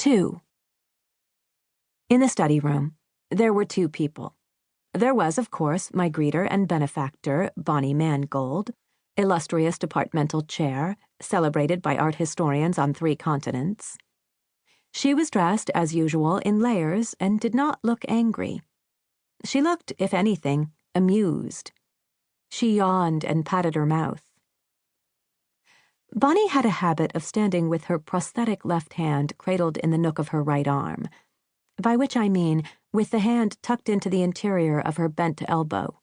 2. In the study room, there were 2 people. There was, of course, my greeter and benefactor, Bonnie Mangold, illustrious departmental chair, celebrated by art historians on 3 continents. She was dressed, as usual, in layers and did not look angry. She looked, if anything, amused. She yawned and patted her mouth. Bonnie had a habit of standing with her prosthetic left hand cradled in the nook of her right arm, by which I mean with the hand tucked into the interior of her bent elbow.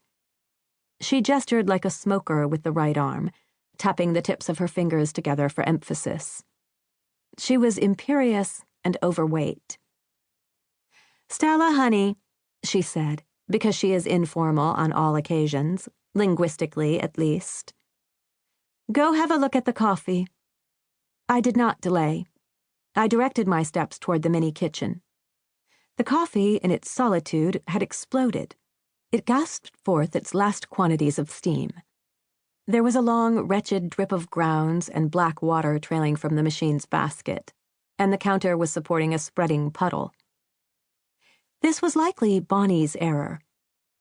She gestured like a smoker with the right arm, tapping the tips of her fingers together for emphasis. She was imperious and overweight. "Stella, honey," she said, because she is informal on all occasions, linguistically at least. "Go have a look at the coffee." I did not delay. I directed my steps toward the mini kitchen. The coffee, in its solitude, had exploded. It gasped forth its last quantities of steam. There was a long, wretched drip of grounds and black water trailing from the machine's basket, and the counter was supporting a spreading puddle. This was likely Bonnie's error.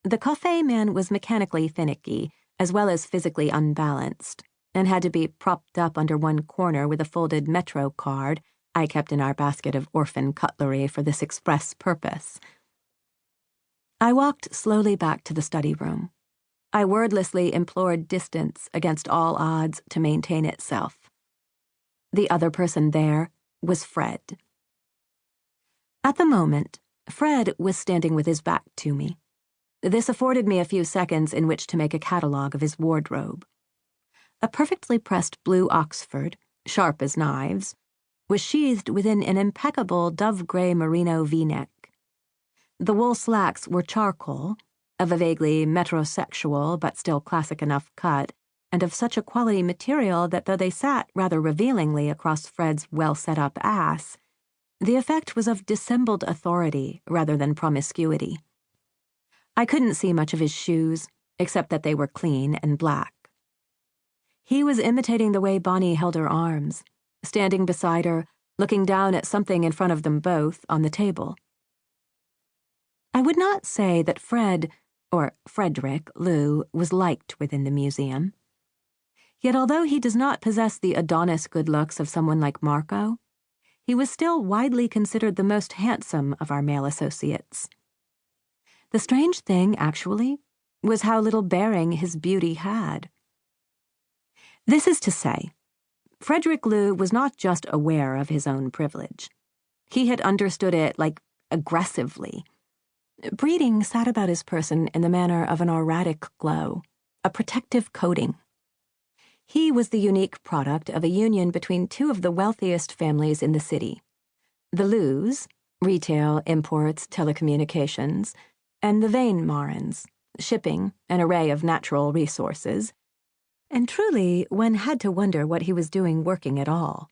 The cafe man was mechanically finicky, as well as physically unbalanced, and had to be propped up under one corner with a folded Metro card I kept in our basket of orphan cutlery for this express purpose. I walked slowly back to the study room. I wordlessly implored distance against all odds to maintain itself. The other person there was Fred. At the moment, Fred was standing with his back to me. This afforded me a few seconds in which to make a catalogue of his wardrobe. A perfectly pressed blue Oxford, sharp as knives, was sheathed within an impeccable dove-gray merino V-neck. The wool slacks were charcoal, of a vaguely metrosexual but still classic enough cut, and of such a quality material that though they sat rather revealingly across Fred's well-set-up ass, the effect was of dissembled authority rather than promiscuity. I couldn't see much of his shoes, except that they were clean and black. He was imitating the way Bonnie held her arms, standing beside her, looking down at something in front of them both on the table. I would not say that Fred, or Frederick, Lou, was liked within the museum. Yet although he does not possess the Adonis good looks of someone like Marco, he was still widely considered the most handsome of our male associates. The strange thing, actually, was how little bearing his beauty had. This is to say, Frederick Lou was not just aware of his own privilege. He had understood it, aggressively. Breeding sat about his person in the manner of an auratic glow, a protective coating. He was the unique product of a union between 2 of the wealthiest families in the city, the Lou's, retail, imports, telecommunications, and the Vain-Marins, shipping, an array of natural resources, and truly one had to wonder what he was doing working at all.